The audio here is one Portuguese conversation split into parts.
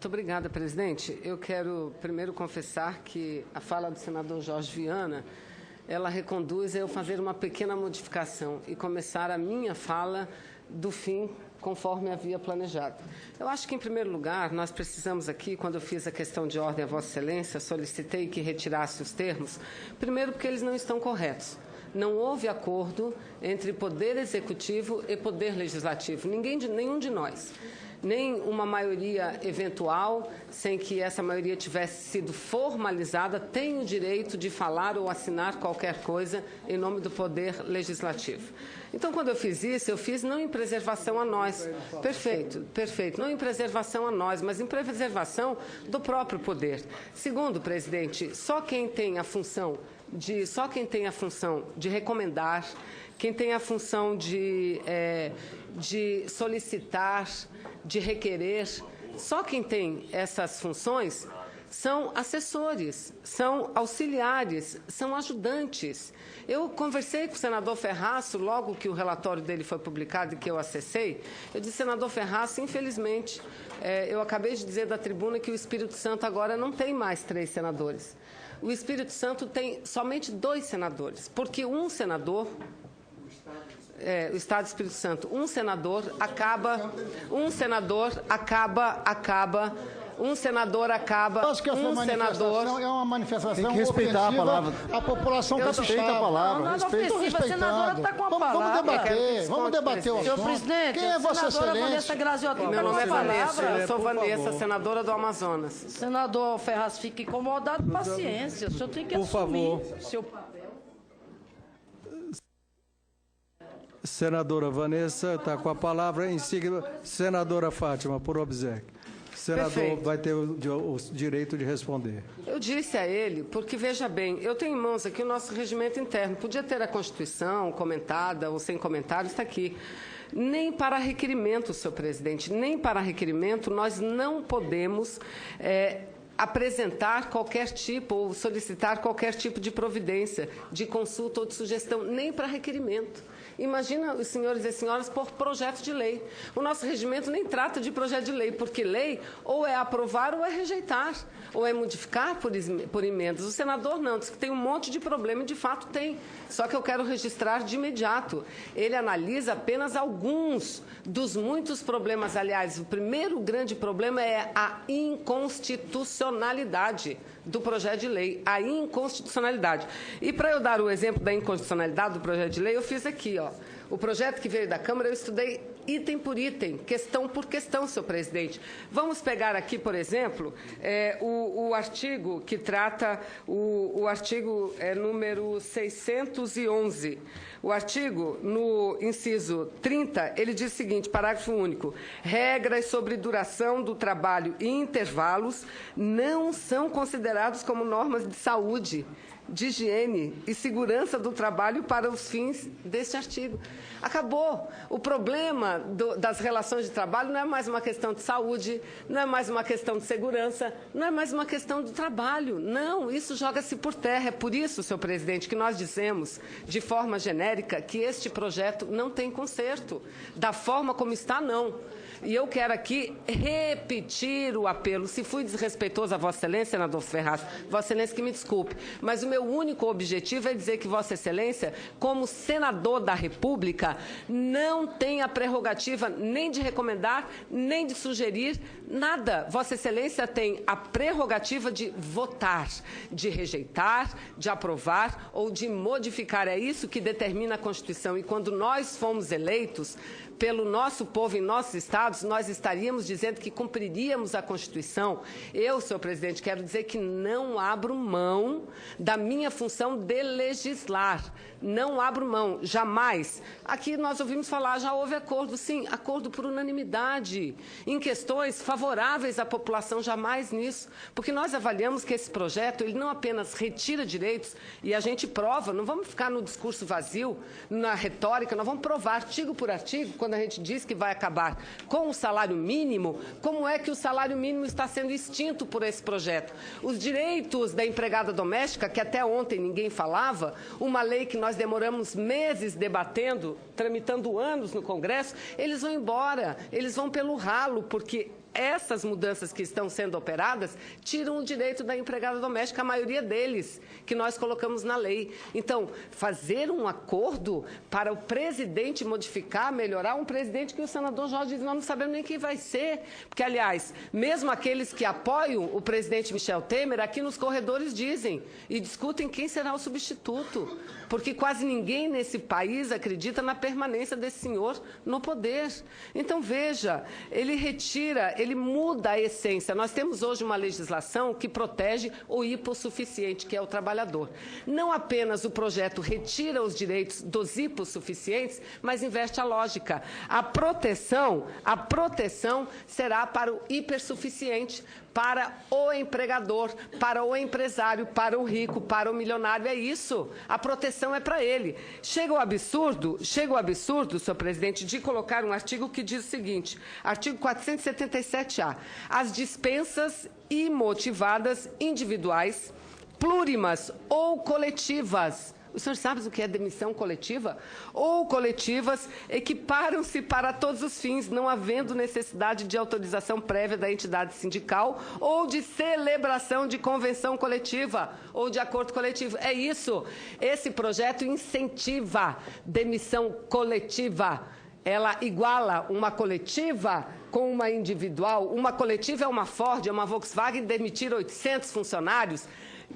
Muito obrigada, presidente. Eu quero primeiro confessar que a fala do senador Jorge Viana, ela reconduz a eu fazer uma pequena modificação e começar a minha fala do fim conforme havia planejado. Eu acho que, em primeiro lugar, nós precisamos aqui, quando eu fiz a questão de ordem a Vossa Excelência, solicitei que retirasse os termos, primeiro porque eles não estão corretos. Não houve acordo entre Poder Executivo e Poder Legislativo. Nenhum de nós, nem uma maioria eventual, sem que essa maioria tivesse sido formalizada, tem o direito de falar ou assinar qualquer coisa em nome do Poder Legislativo. Então, quando eu fiz isso, eu fiz não em preservação a nós. Perfeito, perfeito. Não em preservação a nós, mas em preservação do próprio poder. Segundo, presidente, só quem tem a função de recomendar, quem tem a função de solicitar, de requerer, só quem tem essas funções são assessores, são auxiliares, são ajudantes. Eu conversei com o senador Ferraço, logo que o relatório dele foi publicado e que eu acessei, eu disse, senador Ferraço, infelizmente, eu acabei de dizer da tribuna que o Espírito Santo agora não tem mais 3 senadores. O Espírito Santo tem somente 2 senadores, porque um senador... o Estado do Espírito Santo, um senador acaba... Acho que essa manifestação é uma manifestação tem que respeitar a palavra. A população Respeita a palavra. A senadora está com a palavra. Vamos debater o assunto. Senhor presidente, Quem é Vossa Excelência? Vanessa Graziotti, Meu nome é Vanessa, eu sou por Vanessa, favor. senadora do Amazonas. Senador Ferraz, fica incomodado, paciência. O senhor tem que Por assumir favor. seu papel. Senadora Vanessa está com a palavra. Em seguida, senadora Fátima, por obséquio. O senador Perfeito. vai ter o direito de responder. Eu disse a ele, porque, veja bem, eu tenho em mãos aqui o nosso regimento interno. Podia ter a Constituição comentada ou sem comentário, está aqui. Nem para requerimento, senhor presidente, nem para requerimento nós não podemos apresentar qualquer tipo ou solicitar qualquer tipo de providência, de consulta ou de sugestão, nem para requerimento. Imagina os senhores e senhoras por projeto de lei. O nosso regimento nem trata de projeto de lei, porque lei ou é aprovar ou é rejeitar, ou é modificar por emendas. O senador não, diz que tem um monte de problema e de fato tem. Só que eu quero registrar de imediato. Ele analisa apenas alguns dos muitos problemas. Aliás, o primeiro grande problema é a inconstitucionalidade do projeto de lei, a inconstitucionalidade. E para eu dar o exemplo da inconstitucionalidade do projeto de lei, eu fiz aqui, ó. O projeto que veio da Câmara, eu estudei item por item, questão por questão, senhor presidente. Vamos pegar aqui, por exemplo, o artigo que trata, o artigo número 611. O artigo, no inciso 30, ele diz o seguinte, parágrafo único, regras sobre duração do trabalho e intervalos não são considerados como normas de saúde, de higiene e segurança do trabalho para os fins deste artigo. Acabou. O problema das relações de trabalho não é mais uma questão de saúde, não é mais uma questão de segurança, não é mais uma questão do trabalho. Não, isso joga-se por terra. É por isso, senhor presidente, que nós dizemos, de forma genérica, que este projeto não tem conserto. Da forma como está, não. E eu quero aqui repetir o apelo. Se fui desrespeitoso a Vossa Excelência, senador Ferraz, Vossa Excelência que me desculpe, mas o meu único objetivo é dizer que Vossa Excelência, como senador da República, não tem a prerrogativa nem de recomendar, nem de sugerir nada. Vossa Excelência tem a prerrogativa de votar, de rejeitar, de aprovar ou de modificar. É isso que determina a Constituição. E quando nós fomos eleitos pelo nosso povo em nossos estados, nós estaríamos dizendo que cumpriríamos a Constituição. Eu, senhor presidente, quero dizer que não abro mão da minha função de legislar. Não abro mão, jamais. Aqui nós ouvimos falar, já houve acordo, sim, acordo por unanimidade, em questões favoráveis à população, jamais nisso. Porque nós avaliamos que esse projeto, ele não apenas retira direitos, e a gente prova, não vamos ficar no discurso vazio, na retórica, nós vamos provar artigo por artigo, quando a gente diz que vai acabar com o salário mínimo, como é que o salário mínimo está sendo extinto por esse projeto. Os direitos da empregada doméstica, que até ontem ninguém falava, uma lei que nós demoramos meses debatendo, tramitando anos no Congresso, eles vão embora, eles vão pelo ralo, porque essas mudanças que estão sendo operadas tiram o direito da empregada doméstica, a maioria deles, que nós colocamos na lei. Então, fazer um acordo para o presidente modificar, melhorar, um presidente que o senador Jorge diz, nós não sabemos nem quem vai ser. Porque, aliás, mesmo aqueles que apoiam o presidente Michel Temer, aqui nos corredores dizem e discutem quem será o substituto. Porque quase ninguém nesse país acredita na permanência desse senhor no poder. Então, veja, ele retira, ele muda a essência. Nós temos hoje uma legislação que protege o hipossuficiente, que é o trabalhador. Não apenas o projeto retira os direitos dos hipossuficientes, mas inverte a lógica. A proteção será para o hipersuficiente, para o empregador, para o empresário, para o rico, para o milionário. É isso. A proteção é para ele. Chega o absurdo, senhor presidente, de colocar um artigo que diz o seguinte, artigo 477-A, as dispensas imotivadas individuais, plurimas ou coletivas. O senhor sabe o que é demissão coletiva? Ou coletivas equiparam-se para todos os fins, não havendo necessidade de autorização prévia da entidade sindical ou de celebração de convenção coletiva ou de acordo coletivo. É isso. Esse projeto incentiva demissão coletiva. Ela iguala uma coletiva com uma individual. Uma coletiva é uma Ford, é uma Volkswagen demitir 800 funcionários.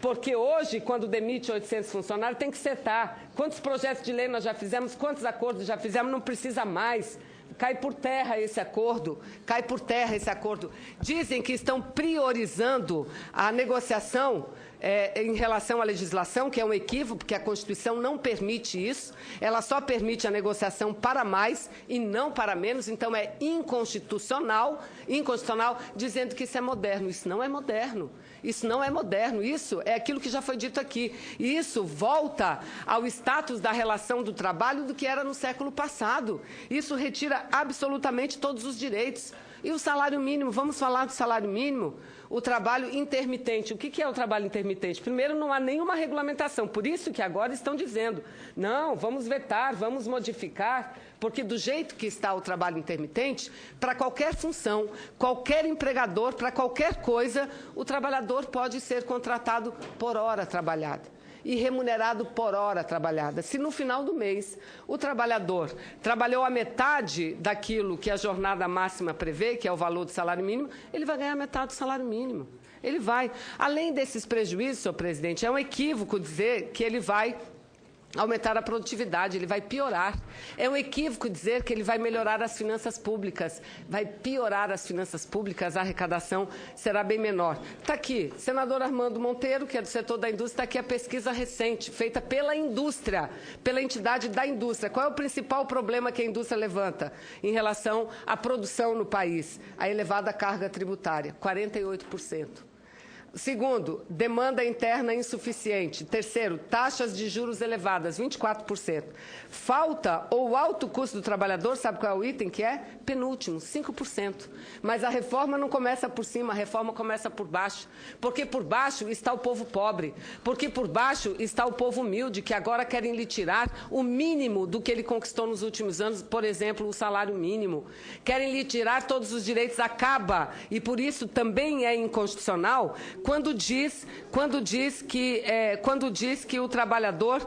Porque hoje, quando demite 800 funcionários, tem que setar. Quantos projetos de lei nós já fizemos, quantos acordos já fizemos, não precisa mais. Cai por terra esse acordo, cai por terra esse acordo. Dizem que estão priorizando a negociação em relação à legislação, que é um equívoco, porque a Constituição não permite isso, ela só permite a negociação para mais e não para menos, então é inconstitucional, dizendo que isso é moderno. Isso não é moderno. Isso não é moderno, isso é aquilo que já foi dito aqui. E isso volta ao status da relação do trabalho do que era no século passado. Isso retira absolutamente todos os direitos. E o salário mínimo, vamos falar do salário mínimo? O trabalho intermitente. O que é o trabalho intermitente? Primeiro, não há nenhuma regulamentação, por isso que agora estão dizendo, não, vamos vetar, vamos modificar, porque do jeito que está o trabalho intermitente, para qualquer função, qualquer empregador, para qualquer coisa, o trabalhador pode ser contratado por hora trabalhada e remunerado por hora trabalhada. Se no final do mês o trabalhador trabalhou a metade daquilo que a jornada máxima prevê, que é o valor do salário mínimo, ele vai ganhar metade do salário mínimo. Ele vai. Além desses prejuízos, senhor presidente, é um equívoco dizer que ele vai aumentar a produtividade, ele vai piorar. É um equívoco dizer que ele vai melhorar as finanças públicas. Vai piorar as finanças públicas, a arrecadação será bem menor. Está aqui, senador Armando Monteiro, que é do setor da indústria, está aqui a pesquisa recente, feita pela indústria, pela entidade da indústria. Qual é o principal problema que a indústria levanta em relação à produção no país? A elevada carga tributária, 48%. Segundo, demanda interna insuficiente. Terceiro, taxas de juros elevadas, 24%. Falta ou alto custo do trabalhador, sabe qual é o item que é? Penúltimo, 5%. Mas a reforma não começa por cima, a reforma começa por baixo. Porque por baixo está o povo pobre. Porque por baixo está o povo humilde, que agora querem lhe tirar o mínimo do que ele conquistou nos últimos anos, por exemplo, o salário mínimo. Querem lhe tirar todos os direitos, acaba. E por isso também é inconstitucional quando diz que o trabalhador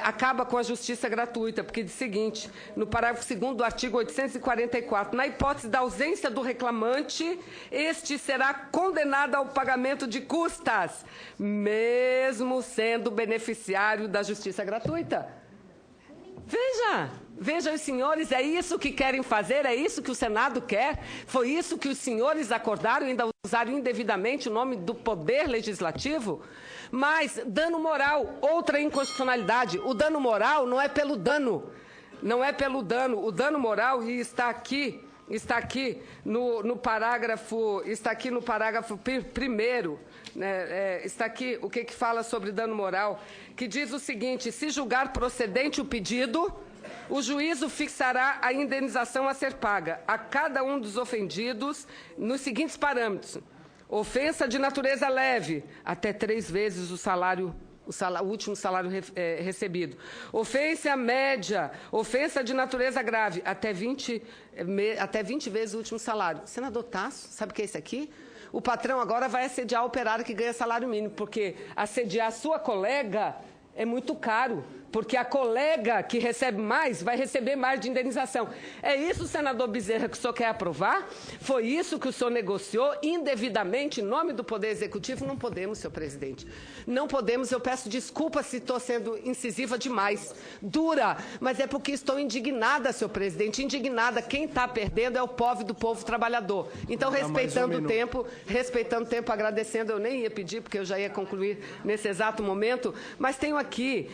acaba com a justiça gratuita, porque diz o seguinte, no parágrafo 2º do artigo 844, na hipótese da ausência do reclamante, este será condenado ao pagamento de custas, mesmo sendo beneficiário da justiça gratuita. Veja os senhores, é isso que querem fazer, é isso que o Senado quer, foi isso que os senhores acordaram, ainda usaram indevidamente o nome do Poder Legislativo. Mas dano moral, outra inconstitucionalidade, o dano moral não é pelo dano, o dano moral, e está aqui no parágrafo 1º, né, está aqui o que fala sobre dano moral, que diz o seguinte, se julgar procedente o pedido, o juízo fixará a indenização a ser paga a cada um dos ofendidos nos seguintes parâmetros. Ofensa de natureza leve, até 3 vezes o salário o último salário recebido. Ofensa média, ofensa de natureza grave, até 20 vezes o último salário. Senador Tasso, sabe o que é isso aqui? O patrão agora vai assediar o operário que ganha salário mínimo, porque assediar a sua colega é muito caro, porque a colega que recebe mais vai receber mais de indenização. É isso, senador Bezerra, que o senhor quer aprovar? Foi isso que o senhor negociou indevidamente em nome do Poder Executivo? Não podemos, senhor presidente. Não podemos. Eu peço desculpa se estou sendo incisiva demais, dura, mas é porque estou indignada, senhor presidente, indignada. Quem está perdendo é o povo do povo trabalhador. Então, respeitando o tempo, agradecendo, eu nem ia pedir, porque eu já ia concluir nesse exato momento, mas tem aqui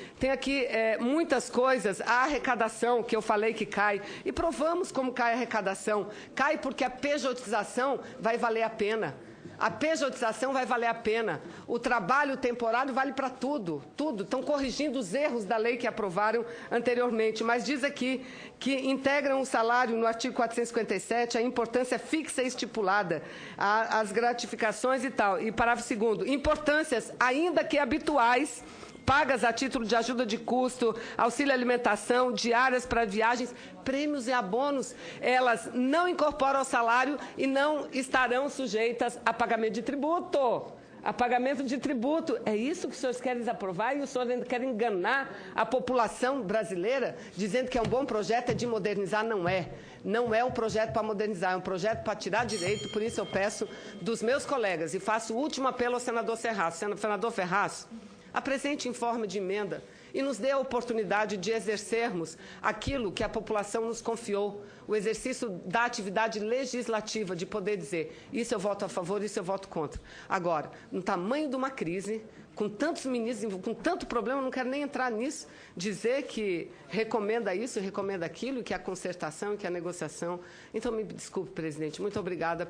muitas coisas. A arrecadação, que eu falei que cai, e provamos como cai a arrecadação. Cai porque a pejotização vai valer a pena. A pejotização vai valer a pena. O trabalho temporário vale para tudo, tudo. Estão corrigindo os erros da lei que aprovaram anteriormente. Mas diz aqui que integram o salário, no artigo 457, a importância fixa e estipulada, as gratificações e tal. E parágrafo 2º, importâncias, ainda que habituais, pagas a título de ajuda de custo, auxílio alimentação, diárias para viagens, prêmios e abonos, elas não incorporam ao salário e não estarão sujeitas a pagamento de tributo. A pagamento de tributo. É isso que os senhores querem aprovar e os senhores ainda querem enganar a população brasileira, dizendo que é um bom projeto, é de modernizar. Não é. Não é um projeto para modernizar, é um projeto para tirar direito. Por isso eu peço dos meus colegas e faço o último apelo ao senador Ferraz. Senador Ferraz, apresente em forma de emenda e nos dê a oportunidade de exercermos aquilo que a população nos confiou, o exercício da atividade legislativa, de poder dizer isso eu voto a favor, isso eu voto contra. Agora, no tamanho de uma crise, com tantos ministros, com tanto problema, não quero nem entrar nisso, dizer que recomenda isso, recomenda aquilo, que a concertação, que a negociação. Então, me desculpe, presidente, muito obrigada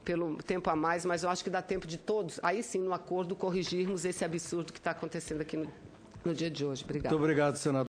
pelo tempo a mais, mas eu acho que dá tempo de todos, aí sim, no acordo, corrigirmos esse absurdo que está acontecendo aqui no dia de hoje. Obrigada. Muito obrigado, senador.